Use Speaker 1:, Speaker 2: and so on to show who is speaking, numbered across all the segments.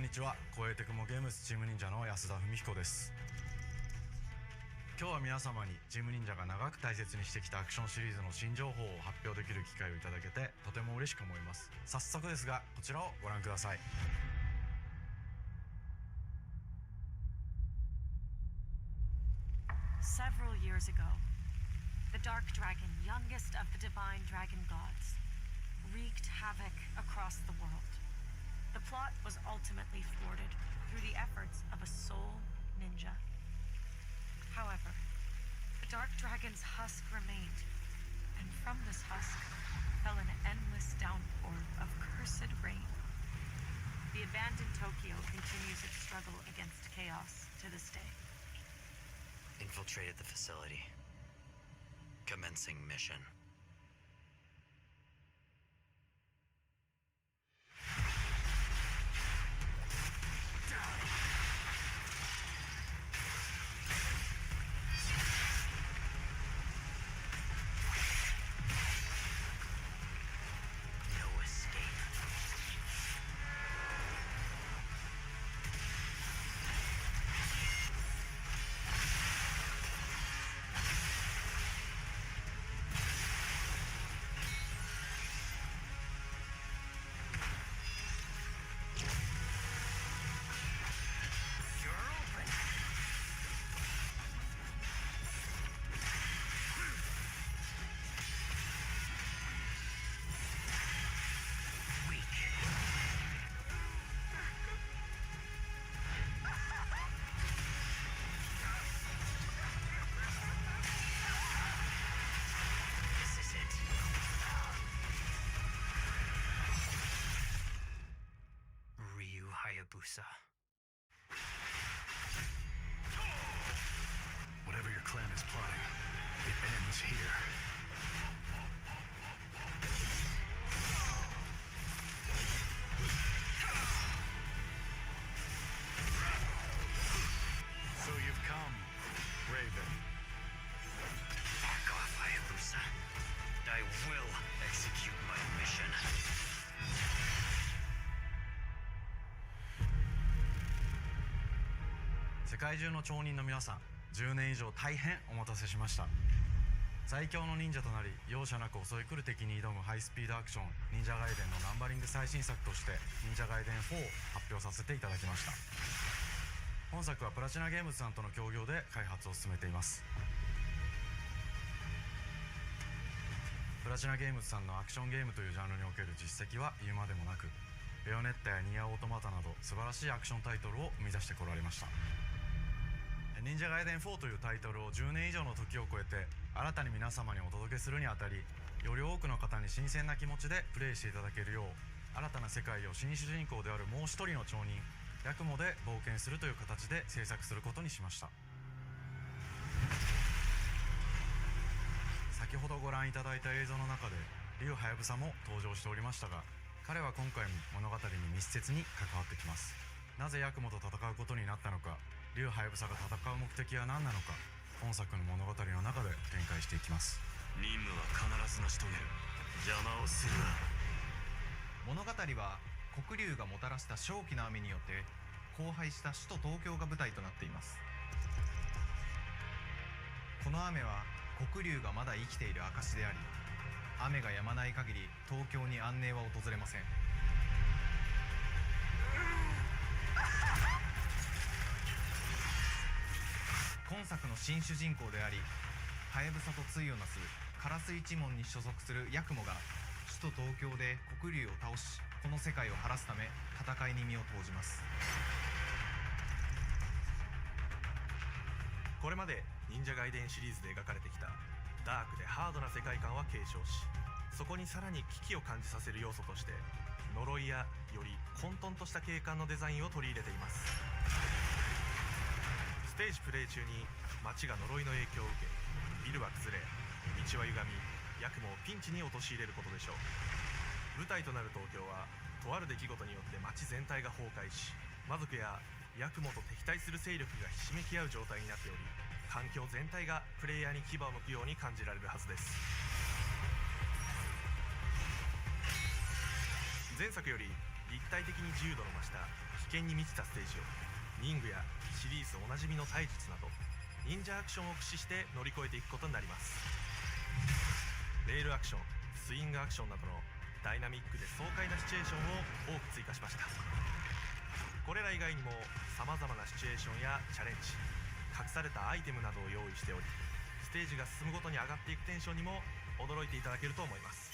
Speaker 1: んにちは。光栄テクモゲームスチーム忍者の安田文彦です。今日は皆様にチーム忍者が長く大切にしてきたアクションシリーズの新情報を発表できる機会をいただけてとても嬉しく思います。早速ですがこちらをご覧ください。
Speaker 2: Several years ago, the Dark Dragon, youngest of the divine dragon gods, wreaked havoc across the world. The plot was ultimately thwarted through the efforts of a soul ninja. However, the Dark Dragon's husk remained, and from this husk fell an endless downpour of cursed rain. The abandoned Tokyo continues its struggle against chaos to this day.
Speaker 3: Infiltrated the facility. Commencing mission.
Speaker 4: Whatever your clan is plotting, it ends here. So you've come, Raven.
Speaker 3: Back off, Hayabusa. I will execute my mission.
Speaker 1: 世界中の町人の皆さん、10年以上大変お待たせしました。最強の忍者となり容赦なく襲い来る敵に挑むハイスピードアクション忍者ガイデンのナンバリング最新作として忍者ガイデン4を発表させていただきました。本作はプラチナゲームズさんとの協業で開発を進めています。プラチナゲームズさんのアクションゲームというジャンルにおける実績は言うまでもなく、ベヨネッタやニアオートマタなど素晴らしいアクションタイトルを生み出してこられました。忍者ガイデン4というタイトルを10年以上の時を超えて新たに皆様にお届けするにあたり、より多くの方に新鮮な気持ちでプレイしていただけるよう、新たな世界を新主人公であるもう一人の町人ヤクモで冒険するという形で制作することにしました。先ほどご覧いただいた映像の中で竜はやぶさも登場しておりましたが、彼は今回も物語に密接に関わってきます。なぜヤクモと戦うことになったのか、竜はやぶさが戦う目的は何なのか、本作の物語の中で展開していきます。
Speaker 4: 任務は必ず成し遂げる。邪魔をするな。
Speaker 5: 物語は黒竜がもたらした正気の雨によって荒廃した首都東京が舞台となっています。この雨は黒竜がまだ生きている証であり、雨が止まない限り東京に安寧は訪れません。今作の新主人公であり、はやぶさと対をなすカラス一門に所属するヤクモが首都東京で黒竜を倒し、この世界を晴らすため戦いに身を投じます。
Speaker 6: これまで忍者ガイデンシリーズで描かれてきたダークでハードな世界観は継承し、そこにさらに危機を感じさせる要素として呪いやより混沌とした景観のデザインを取り入れています。ステージプレイ中に街が呪いの影響を受け、ビルは崩れ、道は歪み、ヤクモをピンチに陥れることでしょう。舞台となる東京はとある出来事によって街全体が崩壊し、魔族やヤクモと敵対する勢力がひしめき合う状態になっており、環境全体がプレイヤーに牙を向くように感じられるはずです。前作より立体的に自由度の増した険に満ちたステージを忍具やシリーズおなじみの体術など忍者アクションを駆使して乗り越えていくことになります。レールアクション、スイングアクションなどのダイナミックで爽快なシチュエーションを多く追加しました。これら以外にもさまざまなシチュエーションやチャレンジ、隠されたアイテムなどを用意しており、ステージが進むごとに上がっていくテンションにも驚いていただけると思います。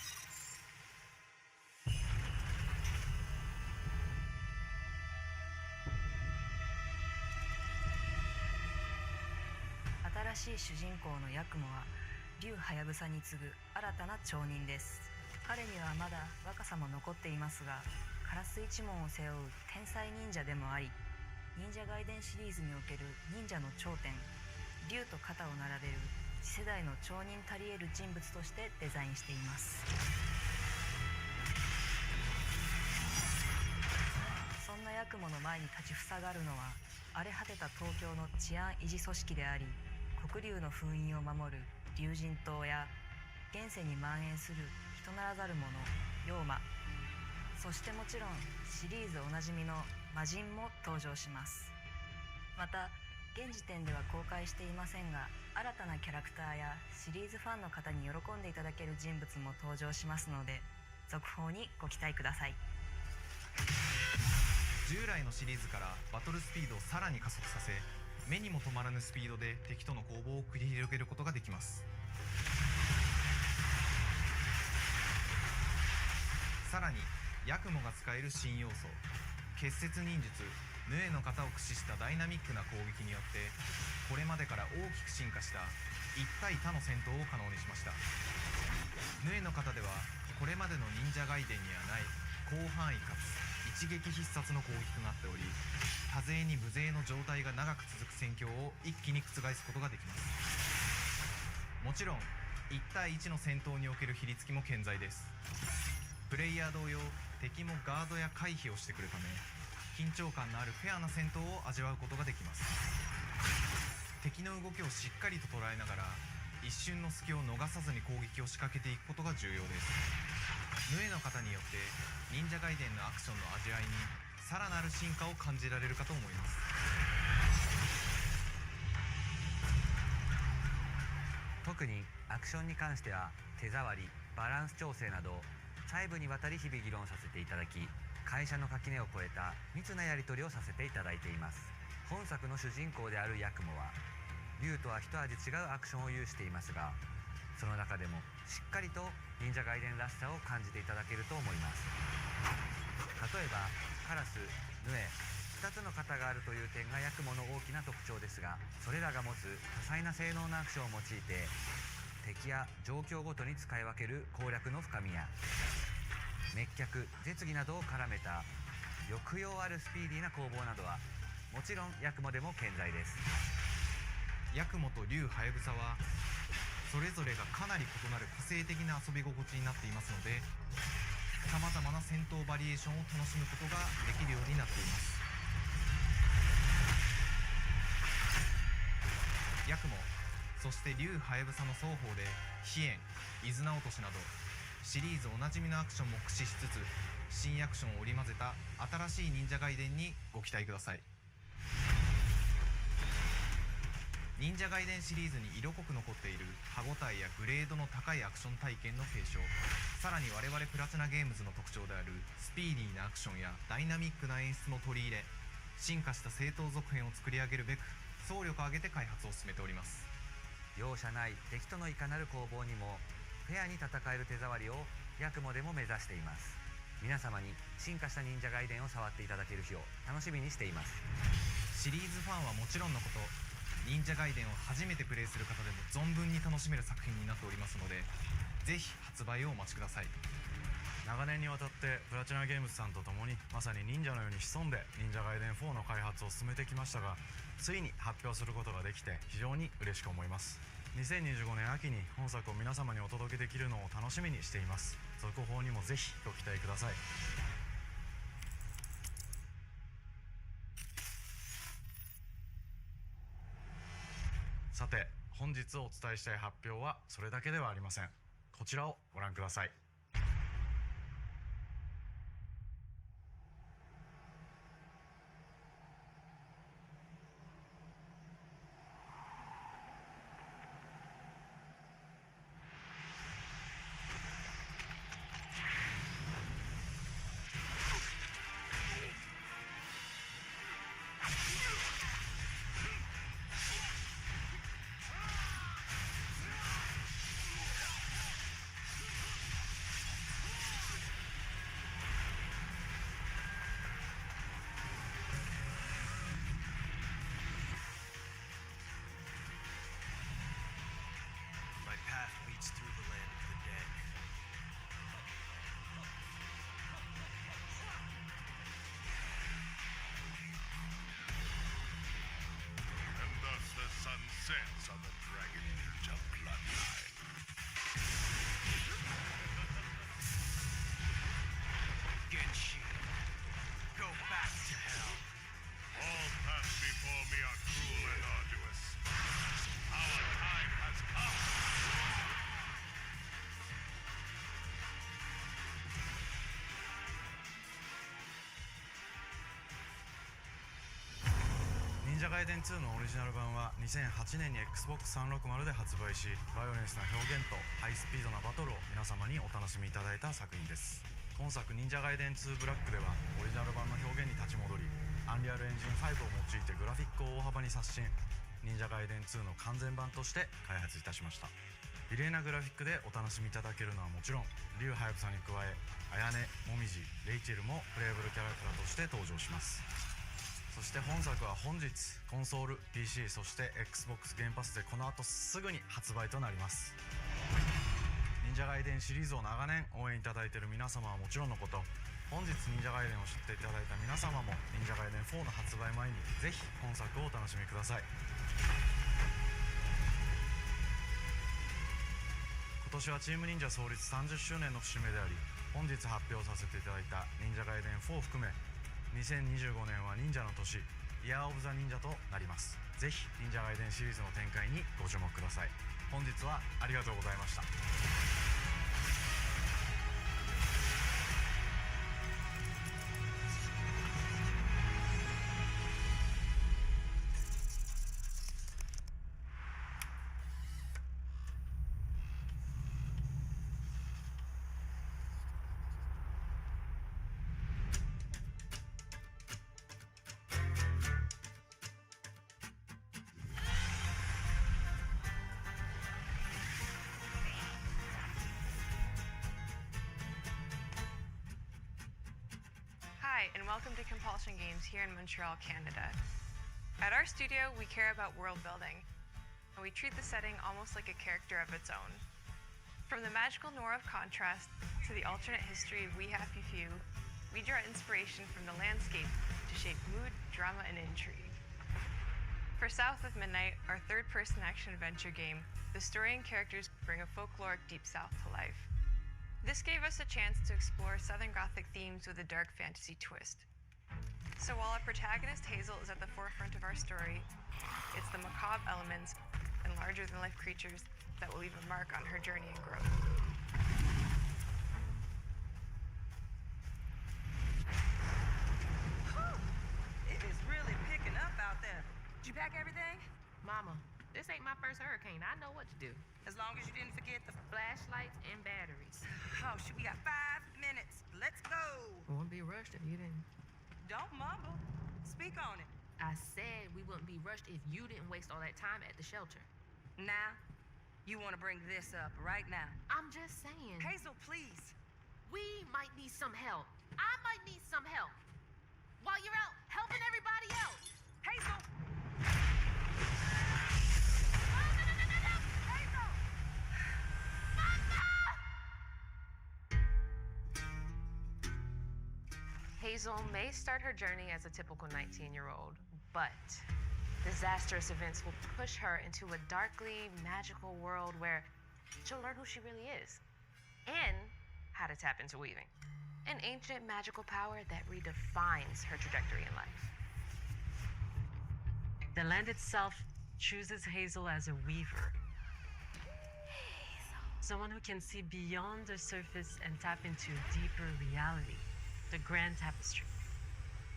Speaker 7: 新しい主人公のヤクモは竜はやぶさに次ぐ新たな町人です。彼にはまだ若さも残っていますが、カラス一門を背負う天才忍者でもあり、忍者外伝シリーズにおける忍者の頂点、竜と肩を並べる次世代の町人たり得る人物としてデザインしています。そんなヤクモの前に立ちふさがるのは、荒れ果てた東京の治安維持組織であり、黒竜の封印を守る竜神島や、現世に蔓延する人ならざる者妖魔、そしてもちろんシリーズおなじみの魔人も登場します。また現時点では公開していませんが、新たなキャラクターやシリーズファンの方に喜んでいただける人物も登場しますので、続報にご期待ください。
Speaker 5: 従来のシリーズからバトルスピードをさらに加速させ、目にも止まらぬスピードで敵との攻防を繰り広げることができます。さらにヤクモが使える新要素、結節忍術ヌエの型を駆使したダイナミックな攻撃によって、これまでから大きく進化した一対他の戦闘を可能にしました。ヌエの型ではこれまでの忍者外伝にはない広範囲かつ一撃必殺の攻撃となっており、多勢に無勢の状態が長く続く戦況を一気に覆すことができます。もちろん1対1の戦闘における比率も健在です。プレイヤー同様、敵もガードや回避をしてくるため、緊張感のあるフェアな戦闘を味わうことができます。敵の動きをしっかりと捉えながら、一瞬の隙を逃さずに攻撃を仕掛けていくことが重要です。ヌエの方によって忍者外伝のアクションの味わいにさらなる進化を感じられるかと思います。
Speaker 8: 特にアクションに関しては手触り、バランス調整など細部にわたり日々議論させていただき、会社の垣根を越えた密なやり取りをさせていただいています。本作の主人公であるヤクモは竜とは一味違うアクションを有していますが、その中でもしっかりと忍者外伝らしさを感じていただけると思います。例えばカラス、ヌエ、2つの型があるという点がヤクモの大きな特徴ですが、それらが持つ多彩な性能のアクションを用いて敵や状況ごとに使い分ける攻略の深みや、滅却、絶技などを絡めた抑揚あるスピーディーな攻防などはもちろんヤクモでも健在です。
Speaker 5: ヤクモと竜はやぶさはそれぞれがかなり異なる個性的な遊び心地になっていますので、さまざまな戦闘バリエーションを楽しむことができるようになっています。ヤクモ、そして竜はやぶさの双方で飛燕、伊豆直俊などシリーズおなじみのアクションも駆使しつつ、新アクションを織り交ぜた新しい忍者外伝にご期待ください。忍者外伝シリーズに色濃く残っている歯ごたえやグレードの高いアクション体験の継承、さらに我々プラチナゲームズの特徴であるスピーディーなアクションやダイナミックな演出も取り入れ、進化した正当続編を作り上げるべく総力を挙げて開発を進めております。
Speaker 8: 容赦ない敵とのいかなる攻防にもフェアに戦える手触りをヤクモでも目指しています。皆様に進化した忍者外伝を触っていただける日を楽しみにしています。
Speaker 5: シリーズファンはもちろんのこと、忍者外伝を初めてプレイする方でも存分に楽しめる作品になっておりますので、ぜひ発売をお待ちください。
Speaker 1: 長年にわたってプラチナゲームズさんと共にまさに忍者のように潜んで忍者外伝4の開発を進めてきましたが、ついに発表することができて非常に嬉しく思います。2025年秋に本作を皆様にお届けできるのを楽しみにしています。続報にもぜひご期待ください。さて、本日お伝えしたい発表はそれだけではありません。こちらをご覧ください。忍者ガイデン2のオリジナル版は2008年に Xbox360 で発売し、バイオレンスな表現とハイスピードなバトルを皆様にお楽しみいただいた作品です。今作忍者ガイデン2ブラックではオリジナル版の表現に立ち戻り、アンリアルエンジン5を用いてグラフィックを大幅に刷新、忍者ガイデン2の完全版として開発いたしました。綺麗なグラフィックでお楽しみいただけるのはもちろん、リュウハヤブサに加え、あやね、もみじ、レイチェルもプレイブルキャラクターとして登場します。そして本作は本日コンソール、PC、そして Xbox ゲームパスでこの後すぐに発売となります。忍者ガイデンシリーズを長年応援いただいている皆様はもちろんのこと、本日忍者ガイデンを知っていただいた皆様も忍者ガイデン4の発売前にぜひ本作をお楽しみください。今年はチーム忍者創立30周年の節目であり、本日発表させていただいた忍者ガイデン4を含め2025年は忍者の年、イヤーオブザ忍者となります。ぜひ忍者ガイデンシリーズの展開にご注目ください。本日はありがとうございました。
Speaker 9: Hi, and welcome to Compulsion Games here in Montreal, Canada. At our studio, we care about world building, and we treat the setting almost like a character of its own. From the magical noir of contrast to the alternate history of We Happy Few, we draw inspiration from the landscape to shape mood, drama, and intrigue. For South of Midnight, our third-person action-adventure game, the story and characters bring a folkloric Deep South to life. This gave us a chance to explore Southern Gothic themes with a dark fantasy twist. So while our protagonist Hazel is at the forefront of our story, it's the macabre elements and larger-than-life creatures that will leave a mark on her journey and growth.
Speaker 10: It is really picking up out there. Did you pack everything?
Speaker 11: Mama, this ain't my first hurricane. I know what to do.
Speaker 10: As long as you didn't forget the
Speaker 11: Flashlights and batteries.
Speaker 10: Oh, shit, we got 5 minutes. Let's go.
Speaker 11: Wouldn't be rushed if you didn't.
Speaker 10: Don't mumble. Speak on it.
Speaker 11: I said we wouldn't be rushed if you didn't waste all that time at the shelter.
Speaker 10: Now, you want to bring this up right now.
Speaker 11: I'm just saying.
Speaker 10: Hazel, please.
Speaker 11: We might need some help. I might need some help. While you're out helping everybody else.
Speaker 10: Hazel!
Speaker 11: Hazel may start her journey as a typical 19-year-old, but disastrous events will push her into a darkly magical world where she'll learn who she really is and how to tap into weaving, an ancient magical power that redefines her trajectory in life.
Speaker 2: The land itself chooses Hazel as a weaver. Someone who can see beyond the surface and tap into a deeper reality, the grand tapestry.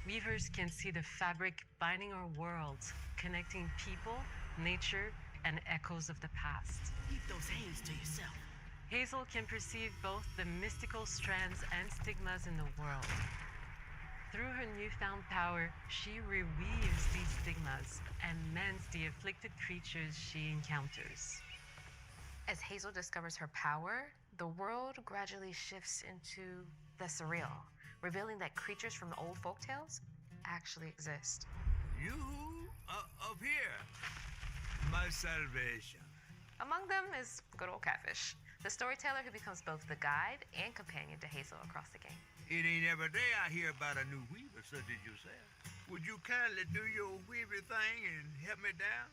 Speaker 2: Weavers can see the fabric binding our worlds, connecting people, nature, and echoes of the past.
Speaker 10: Keep those hands to yourself.
Speaker 2: Hazel can perceive both the mystical strands and stigmas in the world. Through her newfound power, she reweaves these stigmas and mends the afflicted creatures she encounters.
Speaker 11: As Hazel discovers her power, the world gradually shifts into the surreal, revealing that creatures from the old folktales actually exist.
Speaker 12: You up here, my salvation.
Speaker 11: Among them is good old Catfish, the storyteller who becomes both the guide and companion to Hazel across the game.
Speaker 12: It ain't every day I hear about a new weaver such as yourself. Would you kindly do your weaver thing and help me down?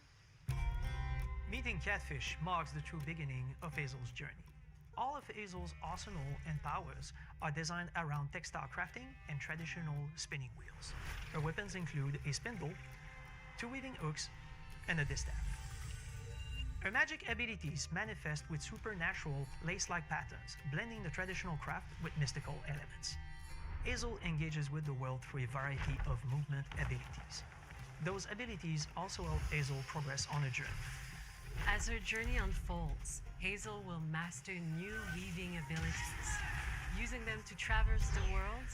Speaker 13: Meeting Catfish marks the true beginning of Hazel's journey. All of Hazel's arsenal and powers are designed around textile crafting and traditional spinning wheels. Her weapons include a spindle, 2 weaving hooks, and a distaff. Her magic abilities manifest with supernatural lace-like patterns, blending the traditional craft with mystical elements. Hazel engages with the world through a variety of movement abilities. Those abilities also help Hazel progress on a journey.
Speaker 2: As her journey unfolds, Hazel will master new weaving abilities, using them to traverse the world,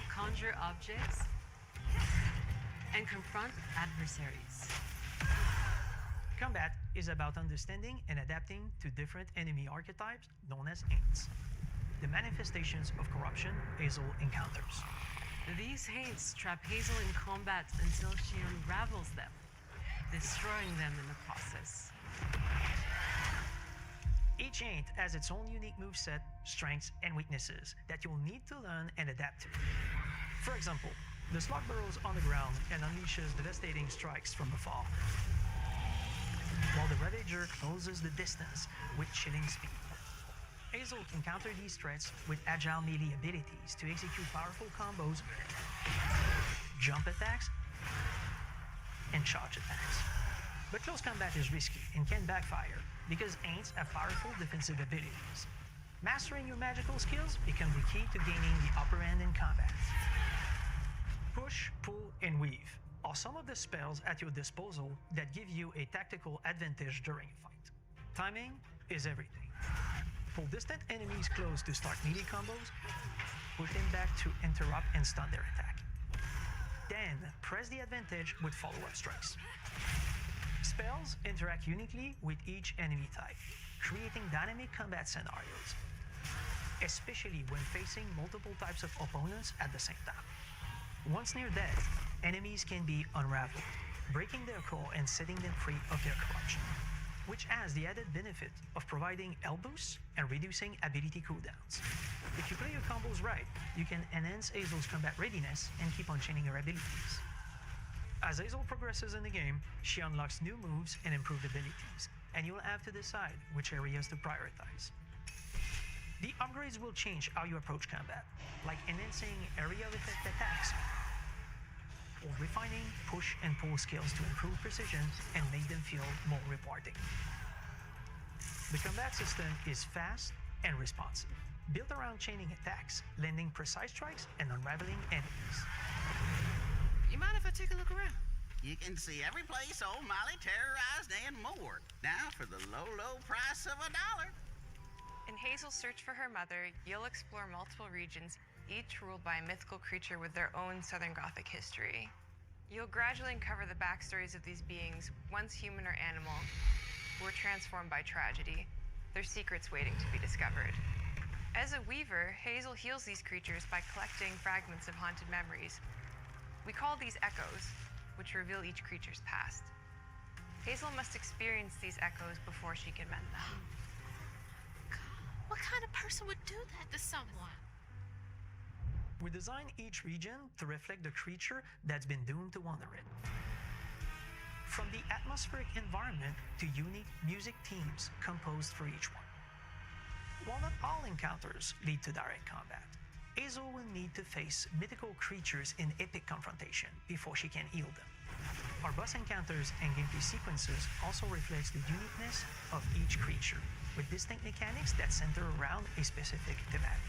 Speaker 2: conjure objects, and confront adversaries.
Speaker 13: Combat is about understanding and adapting to different enemy archetypes known as Aints, the manifestations of corruption Hazel encounters.
Speaker 2: These Haints trap Hazel in combat until she unravels them, destroying them in the process.
Speaker 13: Each Aint has its own unique moveset, strengths, and weaknesses that you'll need to learn and adapt to. For example, the slug burrows on the ground and unleashes devastating strikes from afar, while the Ravager closes the distance with chilling speed. Hazel can counter these threats with agile melee abilities to execute powerful combos, jump attacks, and charge attacks. But close combat is risky and can backfire because Aints have powerful defensive abilities. Mastering your magical skills becomes the key to gaining the upper hand in combat. Push, pull, and weave are some of the spells at your disposal that give you a tactical advantage during a fight. Timing is everything. Pull distant enemies close to start melee combos, push them back to interrupt and stun their attack. Then press the advantage with follow-up strikes. Spells interact uniquely with each enemy type, creating dynamic combat scenarios, especially when facing multiple types of opponents at the same time. Once near death, enemies can be unraveled, breaking their core and setting them free of their corruption, which has the added benefit of providing health boosts and reducing ability cooldowns. If you play your combos right, you can enhance Hazel's combat readiness and keep on chaining her abilities. As Hazel progresses in the game, she unlocks new moves and improved abilities, and you'll have to decide which areas to prioritize. The upgrades will change how you approach combat, like enhancing area of effect attacks, or refining push and pull skills to improve precision and make them feel more rewarding. The combat system is fast and responsive, built around chaining attacks, landing precise strikes, and unraveling enemies.
Speaker 10: You mind if I take a look around?
Speaker 14: You can see every place old Molly terrorized and more, now for the low, low price of $1.
Speaker 9: In Hazel's search for her mother, you'll explore multiple regions, each ruled by a mythical creature with their own Southern Gothic history. You'll gradually uncover the backstories of these beings, once human or animal, who were transformed by tragedy, their secrets waiting to be discovered. As a weaver, Hazel heals these creatures by collecting fragments of haunted memories. We call these echoes, which reveal each creature's past. Hazel must experience these echoes before she can mend them.
Speaker 11: What kind of person would do that to someone?
Speaker 13: We design each region to reflect the creature that's been doomed to wander it. From the atmospheric environment to unique music themes composed for each one. While not all encounters lead to direct combat, Hazel will need to face mythical creatures in epic confrontation before she can heal them. Our boss encounters and gameplay sequences also reflects the uniqueness of each creature, with distinct mechanics that center around a specific thematic.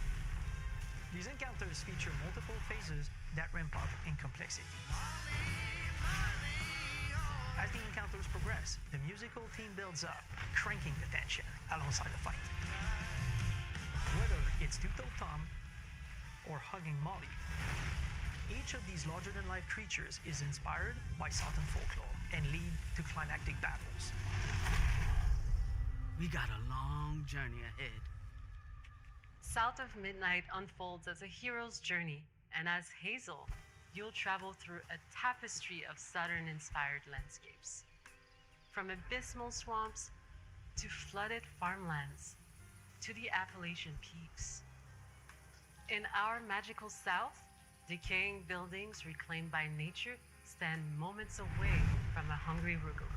Speaker 13: These encounters feature multiple phases that ramp up in complexity. As the encounters progress, the musical theme builds up, cranking the tension alongside the fight. Whether it's Two-Toed Tom or hugging Molly, each of these larger-than-life creatures is inspired by Southern folklore and lead to climactic battles.
Speaker 10: We got a long journey ahead.
Speaker 2: South of Midnight unfolds as a hero's journey, and as Hazel, you'll travel through a tapestry of Southern-inspired landscapes. From abysmal swamps to flooded farmlands to the Appalachian peaks. In our magical South, decaying buildings reclaimed by nature stand moments away from a hungry Rugaloo.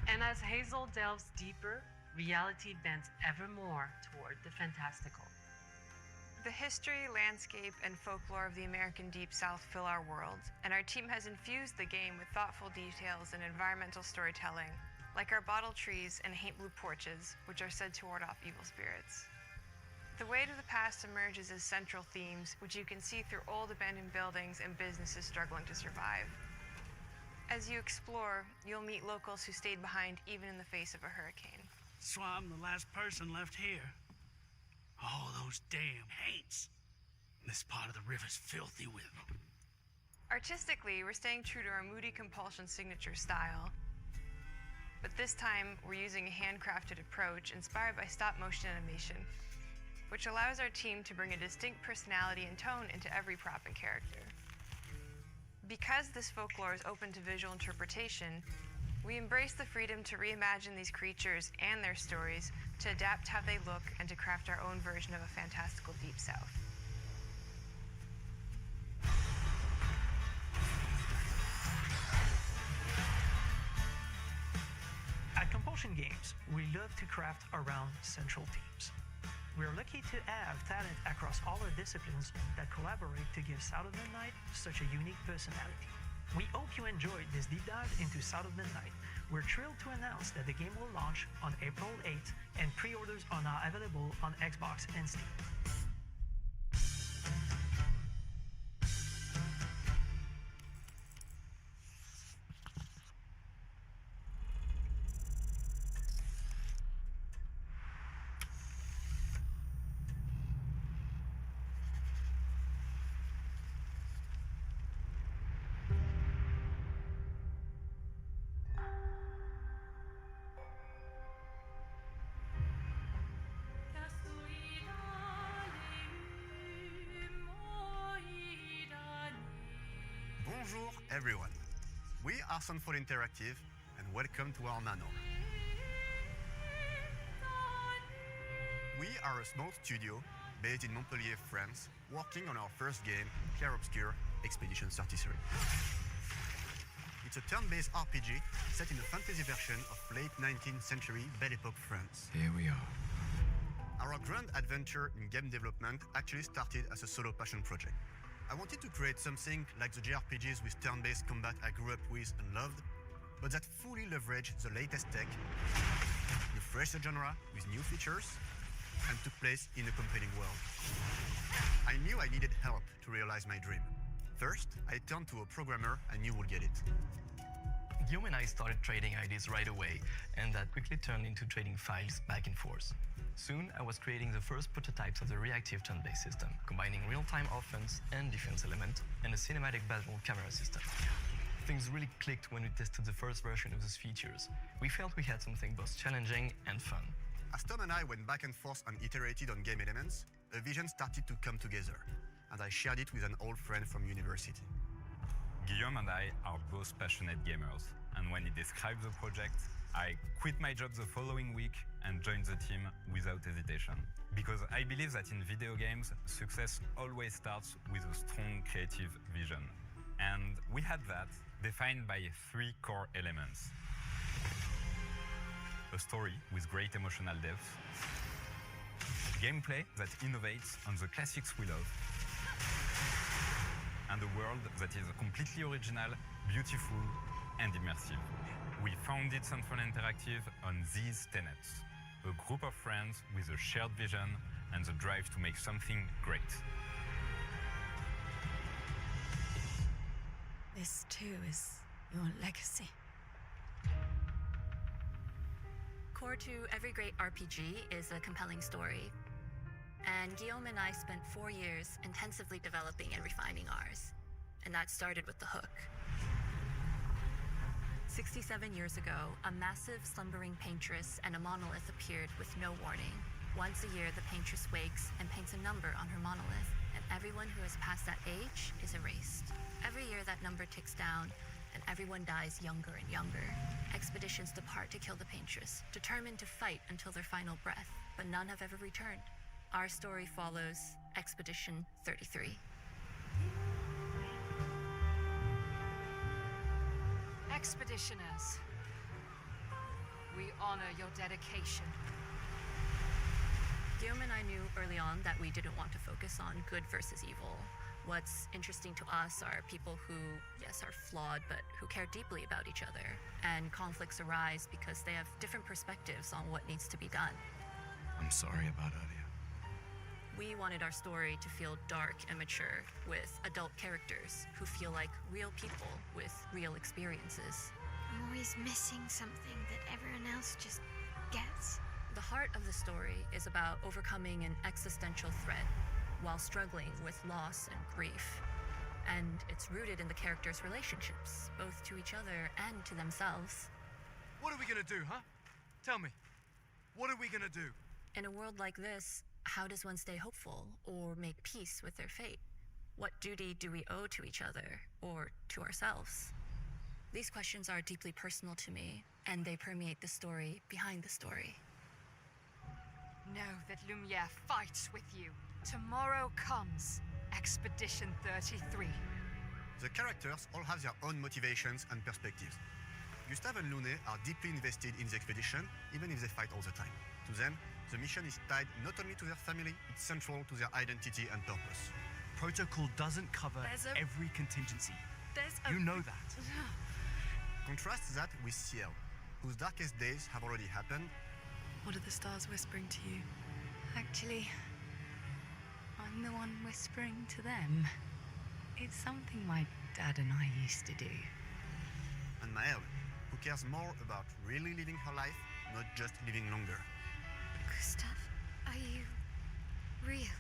Speaker 2: And as Hazel delves deeper, reality bends ever more toward the fantastical.
Speaker 9: The history, landscape, and folklore of the American Deep South fill our world, and our team has infused the game with thoughtful details and environmental storytelling, like our bottle trees and haint blue porches, which are said to ward off evil spirits. The weight of the past emerges as central themes, which you can see through old abandoned buildings and businesses struggling to survive. As you explore, you'll meet locals who stayed behind even in the face of a hurricane.
Speaker 15: That's why I'm the last person left here. All those damn hates. This part of the river's filthy with them.
Speaker 9: Artistically, we're staying true to our moody compulsion signature style. But this time, we're using a handcrafted approach inspired by stop-motion animation, which allows our team to bring a distinct personality and tone into every prop and character. Because this folklore is open to visual interpretation, we embrace the freedom to reimagine these creatures and their stories, to adapt how they look, and to craft our own version of a fantastical Deep South.
Speaker 13: At Compulsion Games, we love to craft around central themes. We're lucky to have talent across all our disciplines that collaborate to give South of Midnight such a unique personality. We hope you enjoyed this deep dive into South of Midnight. We're thrilled to announce that the game will launch on April 8th, and pre-orders are now available on Xbox and Steam.
Speaker 16: Bonjour everyone, we are Soundful Interactive and welcome to our manor. We are a small studio based in Montpellier, France, working on our first game, Clair Obscur Expedition 33. It's a turn-based RPG set in a fantasy version of late 19th century Belle Epoque France.
Speaker 17: Here we are.
Speaker 16: Our grand adventure in game development actually started as a solo passion project. I wanted to create something like the JRPGs with turn-based combat I grew up with and loved, but that fully leveraged the latest tech, refreshed the genre with new features, and took place in a compelling world. I knew I needed help to realize my dream. First, I turned to a programmer I knew would get it.
Speaker 18: Guillaume and I started trading ideas right away, and that quickly turned into trading files back and forth. Soon, I was creating the first prototypes of the reactive turn-based system, combining real-time offense and defense element, and a cinematic battle camera system. Things really clicked when we tested the first version of those features. We felt we had something both challenging and fun.
Speaker 16: As Tom and I went back and forth and iterated on game elements, a vision started to come together, and I shared it with an old friend from university.
Speaker 19: Guillaume and I are both passionate gamers, and when he described the project, I quit my job the following week and joined the team without hesitation. Because I believe that in video games, success always starts with a strong creative vision. And we had that, defined by 3 core elements. A story with great emotional depth, gameplay that innovates on the classics we love, and a world that is completely original, beautiful, and immersive. We founded Soundful Interactive on these tenets. A group of friends with a shared vision and the drive to make something great.
Speaker 20: This too is your legacy.
Speaker 21: Core to every great RPG is a compelling story. And Guillaume and I spent 4 years intensively developing and refining ours. And that started with the hook. 67 years ago, a massive slumbering paintress and a monolith appeared with no warning. Once a year, the paintress wakes and paints a number on her monolith, and everyone who has passed that age is erased. Every year, that number ticks down, and everyone dies younger and younger. Expeditions depart to kill the paintress, determined to fight until their final breath, but none have ever returned. Our story follows Expedition 33.
Speaker 22: Expeditioners, we honor your dedication.
Speaker 21: Guillaume and I knew early on that we didn't want to focus on good versus evil. What's interesting to us are people who, yes, are flawed, but who care deeply about each other. And conflicts arise because they have different perspectives on what needs to be done.
Speaker 17: I'm sorry about earlier.
Speaker 21: We wanted our story to feel dark and mature, with adult characters who feel like real people with real experiences.
Speaker 20: I'm always missing something that everyone else just gets.
Speaker 21: The heart of the story is about overcoming an existential threat while struggling with loss and grief. And it's rooted in the characters' relationships, both to each other and to themselves.
Speaker 3: What are we gonna do, huh? Tell me. What are we gonna do?
Speaker 21: In a world like this, how does one stay hopeful or make peace with their fate? What duty do we owe to each other or to ourselves? These questions are deeply personal to me, and they permeate the story behind the story.
Speaker 22: Know that Lumiere fights with you. Tomorrow comes Expedition 33.
Speaker 16: The characters all have their own motivations and perspectives. Gustave and Lune are deeply invested in the expedition, even if they fight all the time. To them, the mission is tied not only to their family, it's central to their identity and purpose.
Speaker 3: Protocol doesn't cover every contingency. You know that.
Speaker 16: Contrast that with Ciel, whose darkest days have already happened.
Speaker 17: What are the stars whispering to you? Actually, I'm the one whispering to them. It's something my dad and I used to do.
Speaker 16: And Maëlle, who cares more about really living her life, not just living longer.
Speaker 20: Gustave, are you real?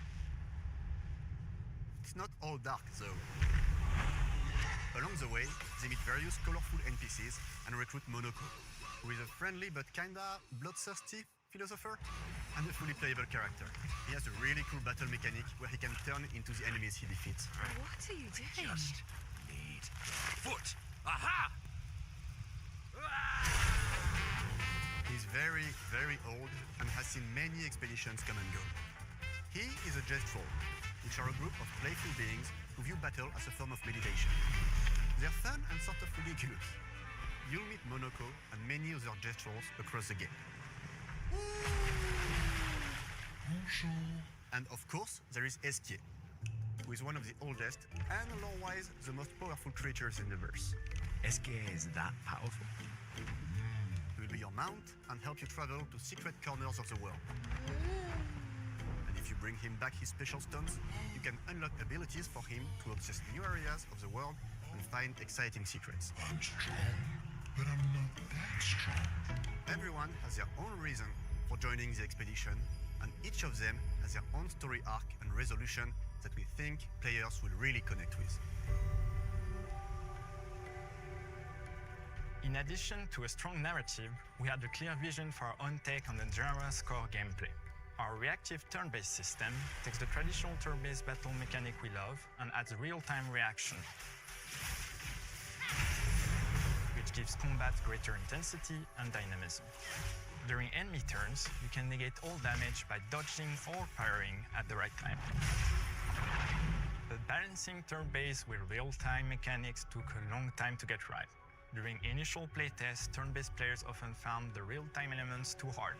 Speaker 16: It's not all dark, though. Along the way, they meet various colorful NPCs and recruit Monoko, who is a friendly but kinda bloodthirsty philosopher and a fully playable character. He has a really cool battle mechanic where he can turn into the enemies he defeats.
Speaker 17: What are you doing?
Speaker 3: Just need foot. Aha!
Speaker 16: He's very, very old and has seen many expeditions come and go. He is a jest troll, which are a group of playful beings who view battle as a form of meditation. They're fun and sort of ridiculous. You'll meet Monoko and many other jest trolls across the game. And of course, there is Esquier, who is one of the oldest and lore-wise the most powerful creatures in the verse.
Speaker 3: Esquier is that powerful?
Speaker 16: He will be your mount and help you travel to secret corners of the world. And if you bring him back his special stones, you can unlock abilities for him to access new areas of the world and find exciting secrets.
Speaker 4: I'm strong, but I'm not that strong.
Speaker 16: Everyone has their own reason for joining the expedition, and each of them has their own story arc and resolution that we think players will really connect with.
Speaker 23: In addition to a strong narrative, we had a clear vision for our own take on the genre's core gameplay. Our reactive turn-based system takes the traditional turn-based battle mechanic we love and adds real-time reaction, which gives combat greater intensity and dynamism. During enemy turns, you can negate all damage by dodging or parrying at the right time. But balancing turn-based with real-time mechanics took a long time to get right. During initial playtests, turn-based players often found the real-time elements too hard.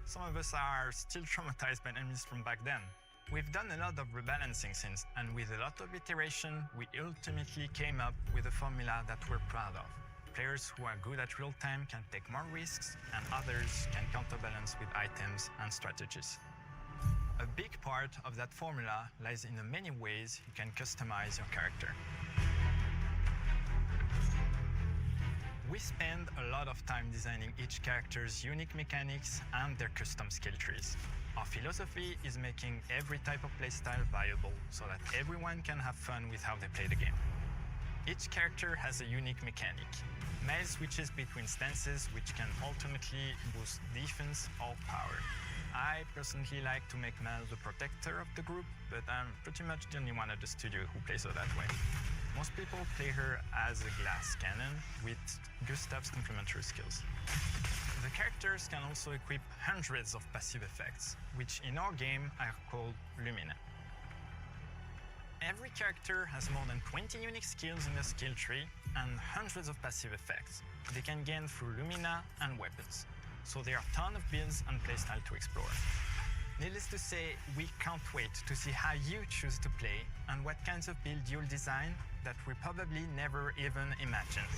Speaker 23: Some of us are still traumatized by enemies from back then. We've done a lot of rebalancing since, and with a lot of iteration, we ultimately came up with a formula that we're proud of. Players who are good at real-time can take more risks, and others can counterbalance with items and strategies. A big part of that formula lies in the many ways you can customize your character. We spend a lot of time designing each character's unique mechanics and their custom skill trees. Our philosophy is making every type of playstyle viable so that everyone can have fun with how they play the game. Each character has a unique mechanic. Maëlle switches between stances which can ultimately boost defense or power. I personally like to make Maëlle the protector of the group, but I'm pretty much the only one at the studio who plays her that way. Most people play her as a glass cannon with Gustave's complementary skills. The characters can also equip hundreds of passive effects, which in our game are called Lumina. Every character has more than 20 unique skills in the skill tree and hundreds of passive effects they can gain through Lumina and weapons. So there are a ton of builds and playstyle to explore. Needless to say, we can't wait to see how you choose to play and what kinds of build you'll design that we probably never even imagined.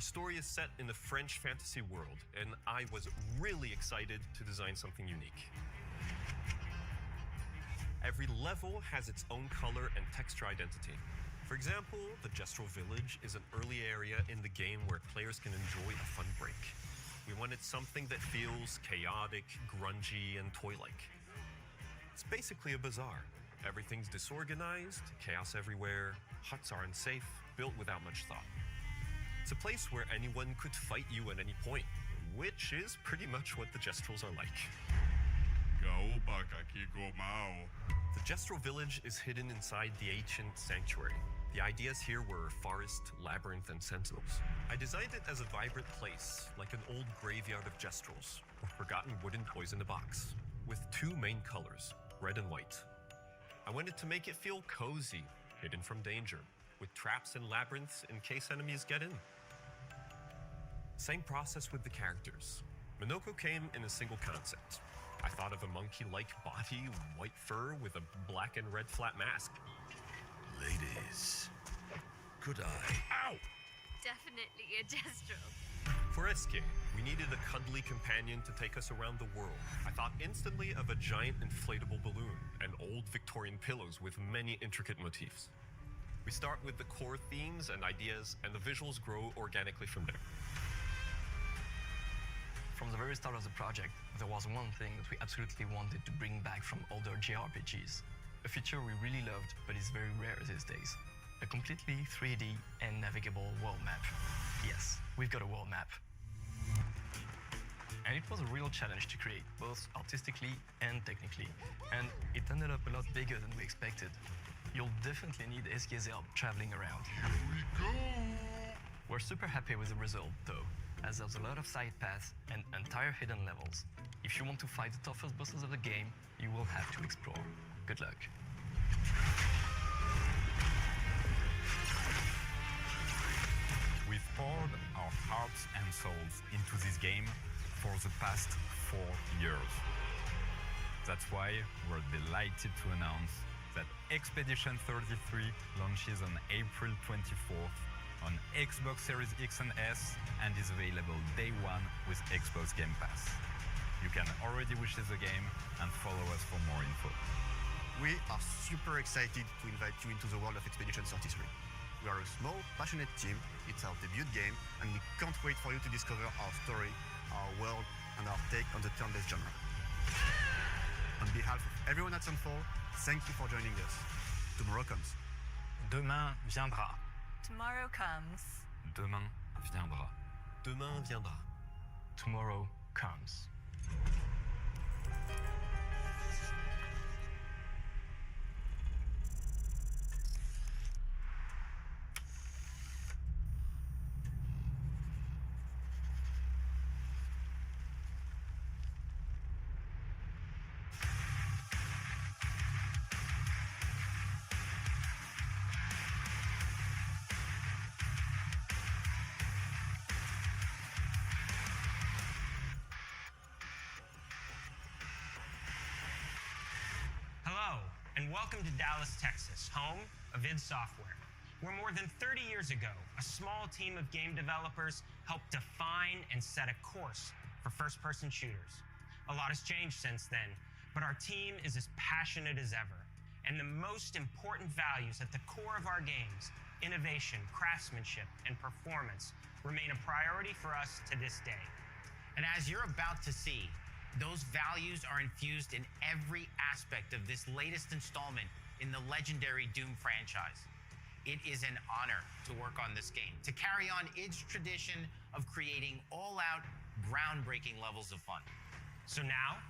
Speaker 6: Our story is set in the French fantasy world, and I was really excited to design something unique. Every level has its own color and texture identity. For example, the Gestural Village is an early area in the game where players can enjoy a fun break. We wanted something that feels chaotic, grungy, and toy-like. It's basically a bazaar. Everything's disorganized, chaos everywhere, huts are unsafe, built without much thought. It's a place where anyone could fight you at any point, which is pretty much what the Gestrals are like. The Gestral Village is hidden inside the ancient sanctuary. The ideas here were forest, labyrinth, and sentinels. I designed it as a vibrant place, like an old graveyard of Gestrals, or forgotten wooden toys in a box, with two main colors, red and white. I wanted to make it feel cozy, hidden from danger, with traps and labyrinths in case enemies get in. Same process with the characters. Minoko came in a single concept. I thought of a monkey-like body, white fur with a black and red flat mask.
Speaker 4: Ladies, could I?
Speaker 6: Ow!
Speaker 20: Definitely a Gestral.
Speaker 6: For SK, we needed a cuddly companion to take us around the world. I thought instantly of a giant inflatable balloon and old Victorian pillows with many intricate motifs. We start with the core themes and ideas, and the visuals grow organically from there.
Speaker 18: From the very start of the project, there was one thing that we absolutely wanted to bring back from older JRPGs. A feature we really loved, but is very rare these days. A completely 3D and navigable world map. Yes, we've got a world map. And it was a real challenge to create, both artistically and technically. And it ended up a lot bigger than we expected. You'll definitely need SK's help traveling around.
Speaker 4: Here we go!
Speaker 18: We're super happy with the result, though, as there's a lot of side paths and entire hidden levels. If you want to fight the toughest bosses of the game, you will have to explore. Good luck.
Speaker 19: We've poured our hearts and souls into this game for the past 4 years. That's why we're delighted to announce that Expedition 33 launches on April 24th on Xbox Series X and S and is available day one with Xbox Game Pass. You can already wishlist the game and follow us for more info.
Speaker 16: We are super excited to invite you into the world of Expedition 33. We are a small, passionate team, it's our debut game, and we can't wait for you to discover our story, our world, and our take on the turn-based genre. On behalf of everyone at Sunfall, thank you for joining us. Tomorrow comes.
Speaker 23: Demain viendra.
Speaker 21: Tomorrow comes.
Speaker 19: Demain viendra.
Speaker 6: Demain viendra.
Speaker 18: Tomorrow comes.
Speaker 7: Welcome to Dallas, Texas, home of id Software, where more than 30 years ago, a small team of game developers helped define and set a course for first-person shooters. A lot has changed since then, but our team is as passionate as ever, and the most important values at the core of our games, innovation, craftsmanship, and performance, remain a priority for us to this day.
Speaker 8: And as you're about to see, those values are infused in every aspect of this latest installment in the legendary Doom franchise. It is an honor to work on this game, to carry on its tradition of creating all-out, groundbreaking levels of fun.
Speaker 7: So now,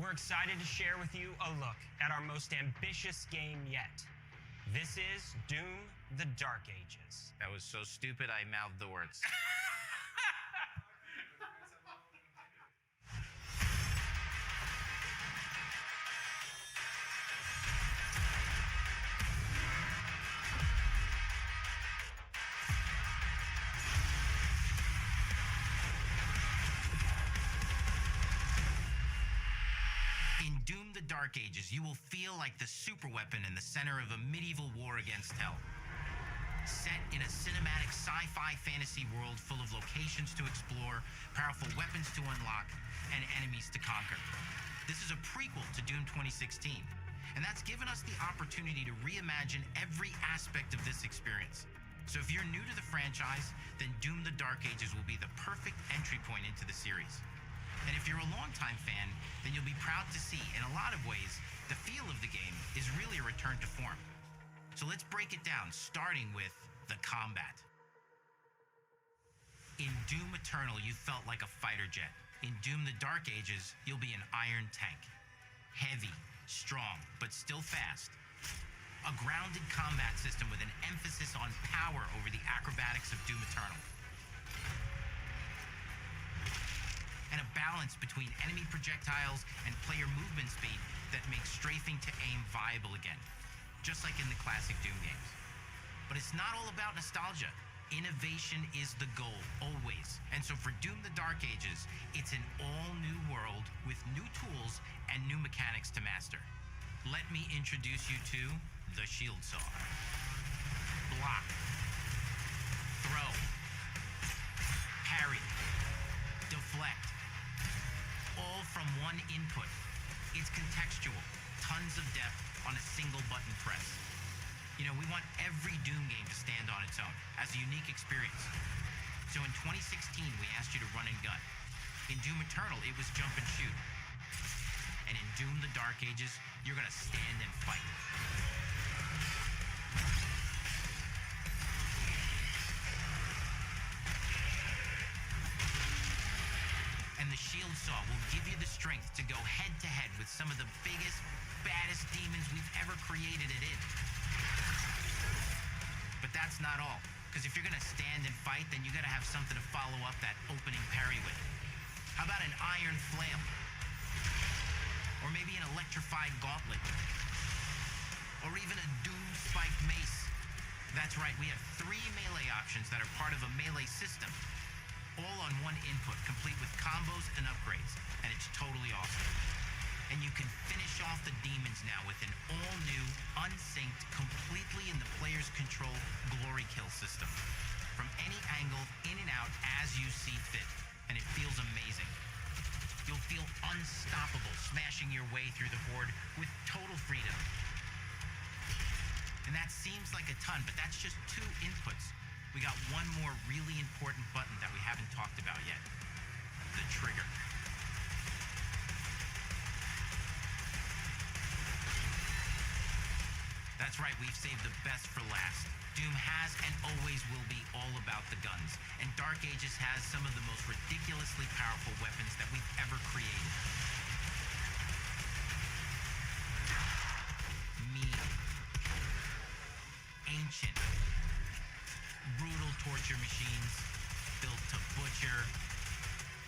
Speaker 7: we're excited to share with you a look at our most ambitious game yet. This is Doom: The Dark Ages.
Speaker 8: That was so stupid I mouthed the words. Doom: The Dark Ages, you will feel like the superweapon in the center of a medieval war against hell. set in a cinematic sci-fi fantasy world full of locations to explore, powerful weapons to unlock, and enemies to conquer. This is a prequel to Doom 2016, and that's given us the opportunity to reimagine every aspect of this experience. So if you're new to the franchise, then Doom: The Dark Ages will be the perfect entry point into the series. And if you're a longtime fan, then you'll be proud to see, in a lot of ways, the feel of the game is really a return to form. So let's break it down, starting with the combat. In Doom Eternal, you felt like a fighter jet. In Doom: The Dark Ages, you'll be an iron tank. Heavy, strong, but still fast. A grounded combat system with an emphasis on power over the acrobatics of Doom Eternal. And a balance between enemy projectiles and player movement speed that makes strafing to aim viable again, just like in the classic Doom games. But it's not all about nostalgia. Innovation is the goal, always. And so for Doom: The Dark Ages, it's an all-new world with new tools and new mechanics to master. Let me introduce you to the shield saw. Block. Throw. Parry. Deflect. All from one input. It's contextual, tons of depth on a single button press. You know, we want every Doom game to stand on its own as a unique experience. So in 2016, we asked you to run and gun. In Doom Eternal, it was jump and shoot. And in Doom: The Dark Ages, you're gonna stand and fight. And the shield saw will give you the strength to go head to head with some of the biggest, baddest demons we've ever created at id. But that's not all, because if you're gonna stand and fight, then you gotta have something to follow up that opening parry with. How about an iron flail? Or maybe an electrified gauntlet? Or even a Doom spiked mace? That's right, we have 3 melee options that are part of a melee system, all on one input, complete with combos and upgrades, and it's totally awesome. And you can finish off the demons now with an all-new, unsynced, completely in the player's control glory kill system. From any angle, in and out, as you see fit, and it feels amazing. You'll feel unstoppable, smashing your way through the horde with total freedom. And that seems like a ton, but that's just 2 inputs. We got one more really important button that we haven't talked about yet. The trigger. That's right, we've saved the best for last. Doom has and always will be all about the guns, and Dark Ages has some of the most ridiculously powerful weapons that we've ever created. Mean. Ancient. Brutal torture machines, built to butcher,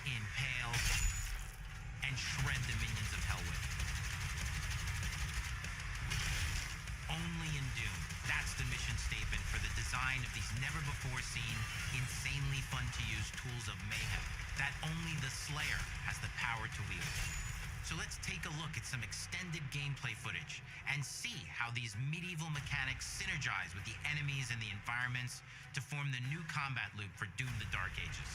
Speaker 8: impale, and shred the minions of hell with. Only in Doom. That's the mission statement for the design of these never-before-seen, insanely fun-to-use tools of mayhem that only the Slayer has the power to wield. So let's take a look at some extended gameplay footage and see how these medieval mechanics synergize with the enemies and the environments to form the new combat loop for Doom: The Dark Ages.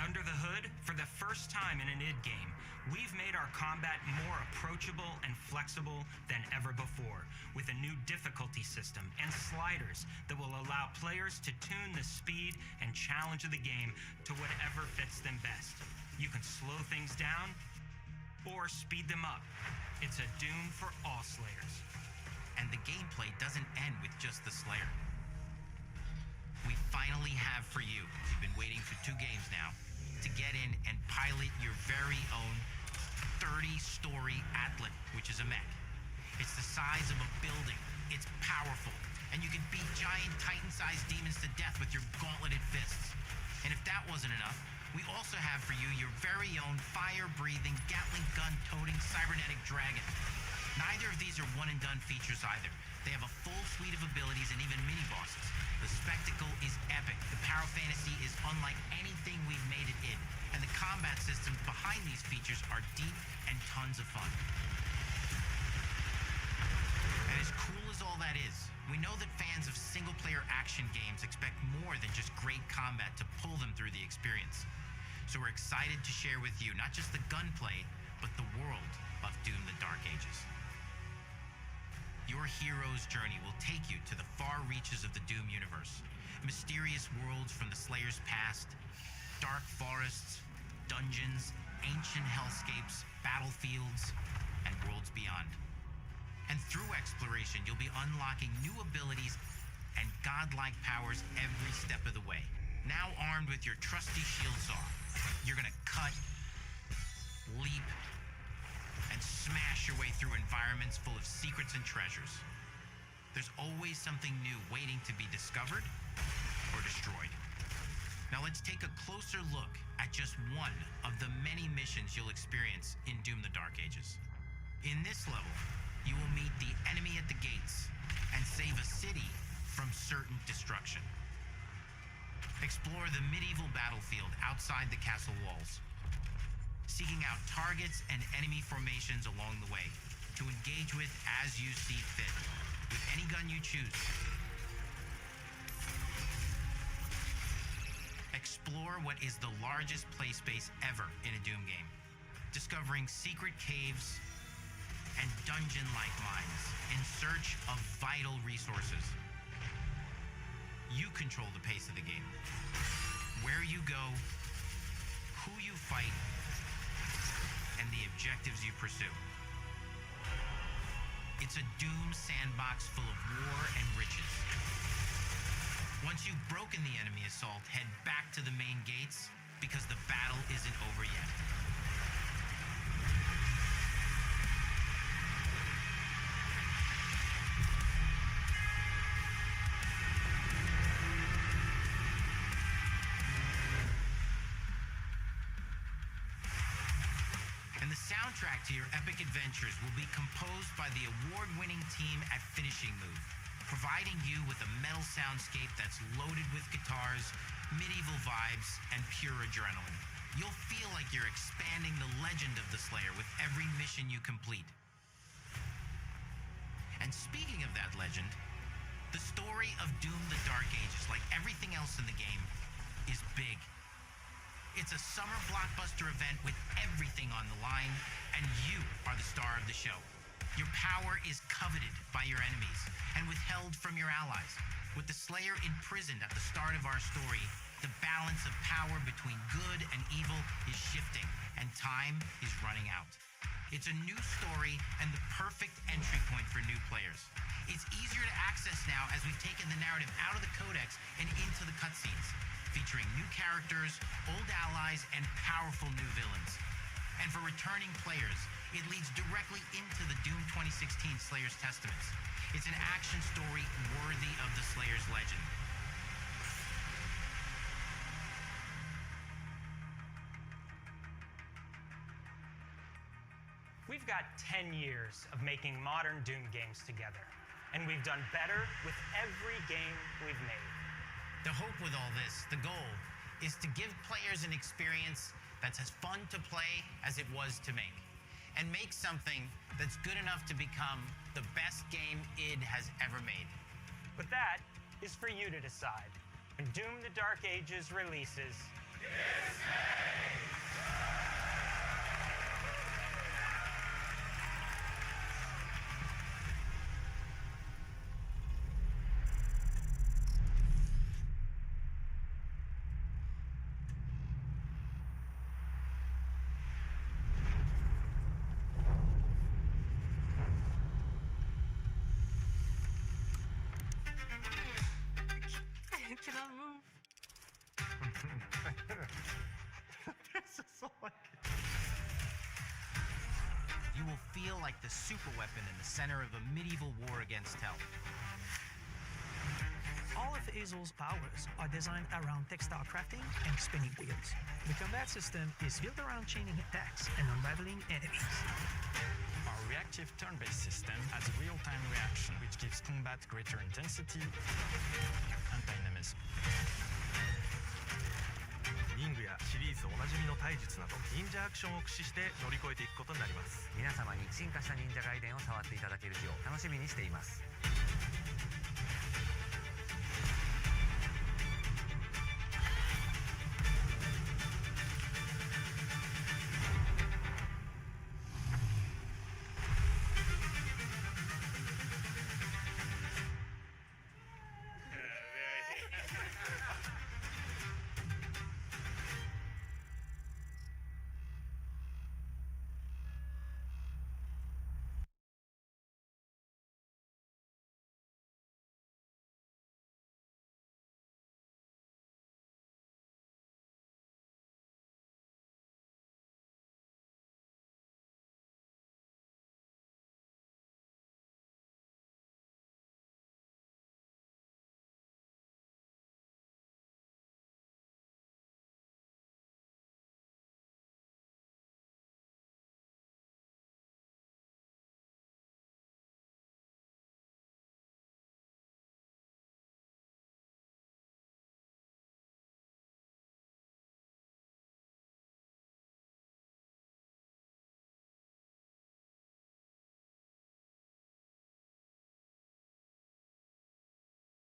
Speaker 7: Under the hood, for the first time in an id game, we've made our combat more approachable and flexible than ever before, with a new difficulty system and sliders that will allow players to tune the speed and challenge of the game to whatever fits them best. You can slow things down or speed them up. It's a Doom for all Slayers.
Speaker 8: And the gameplay doesn't end with just the Slayer. We finally have for you, you've been waiting for 2 games now, to get in and pilot your very own 30-story Atlas, which is a mech. It's the size of a building, it's powerful, and you can beat giant Titan-sized demons to death with your gauntleted fists. And if that wasn't enough, we also have for you your very own fire-breathing, Gatling gun-toting cybernetic dragon. Neither of these are one-and-done features either. They have a full suite of abilities and even mini-bosses. The spectacle is epic. The power fantasy is unlike anything we've made it in. And the combat systems behind these features are deep and tons of fun. And as cool as all that is, we know that fans of single-player action games expect more than just great combat to pull them through the experience. So we're excited to share with you not just the gunplay, but the world of Doom: The Dark Ages. Your hero's journey will take you to the far reaches of the Doom universe. Mysterious worlds from the Slayer's past, dark forests, dungeons, ancient hellscapes, battlefields, and worlds beyond. And through exploration, you'll be unlocking new abilities and godlike powers every step of the way. Now armed with your trusty shield saw, you're gonna cut, leap, and smash your way through environments full of secrets and treasures. There's always something new waiting to be discovered or destroyed. Now let's take a closer look at just one of the many missions you'll experience in Doom: The Dark Ages. In this level, you will meet the enemy at the gates and save a city from certain destruction. Explore the medieval battlefield outside the castle walls, seeking out targets and enemy formations along the way to engage with as you see fit, with any gun you choose. Explore what is the largest play space ever in a Doom game, discovering secret caves and dungeon-like mines in search of vital resources. You control the pace of the game, where you go, who you fight, and the objectives you pursue. It's a Doom sandbox full of war and riches. Once you've broken the enemy assault, head back to the main gates, because the battle isn't over yet. Soundtrack to your epic adventures will be composed by the award-winning team at Finishing Move, providing you with a metal soundscape that's loaded with guitars, medieval vibes, and pure adrenaline. You'll feel like you're expanding the legend of the Slayer with every mission you complete. And speaking of that legend, the story of Doom: The Dark Ages, like everything else in the game, is big. It's a summer blockbuster event with everything on the line, and you are the star of the show. Your power is coveted by your enemies and withheld from your allies. With the Slayer imprisoned at the start of our story, the balance of power between good and evil is shifting, and time is running out. It's a new story and the perfect entry point for new players. It's easier to access now as we've taken the narrative out of the codex and into the cutscenes, featuring new characters, old allies, and powerful new villains. And for returning players, it leads directly into the Doom 2016 Slayer's Testaments. It's an action story worthy of the Slayer's legend.
Speaker 7: We've got 10 years of making modern Doom games together, and we've done better with every game we've made.
Speaker 8: The hope with all this, the goal, is to give players an experience that's as fun to play as it was to make. And make something that's good enough to become the best game id has ever made.
Speaker 7: But that is for you to decide. When Doom: The Dark Ages releases...
Speaker 3: This is so like.
Speaker 8: You will feel like the super weapon in the center of a medieval war against hell.
Speaker 13: All of Hazel's powers are designed around textile crafting and spinning wheels. The combat system is built around chaining attacks and unraveling enemies.
Speaker 23: Our reactive turn-based system has a real-time reaction, which gives combat greater intensity and dynamism.
Speaker 1: 忍具やシリーズおなじみの体術など忍者アクションを駆使して乗り越えていくことになります。
Speaker 5: 皆様に進化した忍者ガイデンを触っていただける日を楽しみにしています。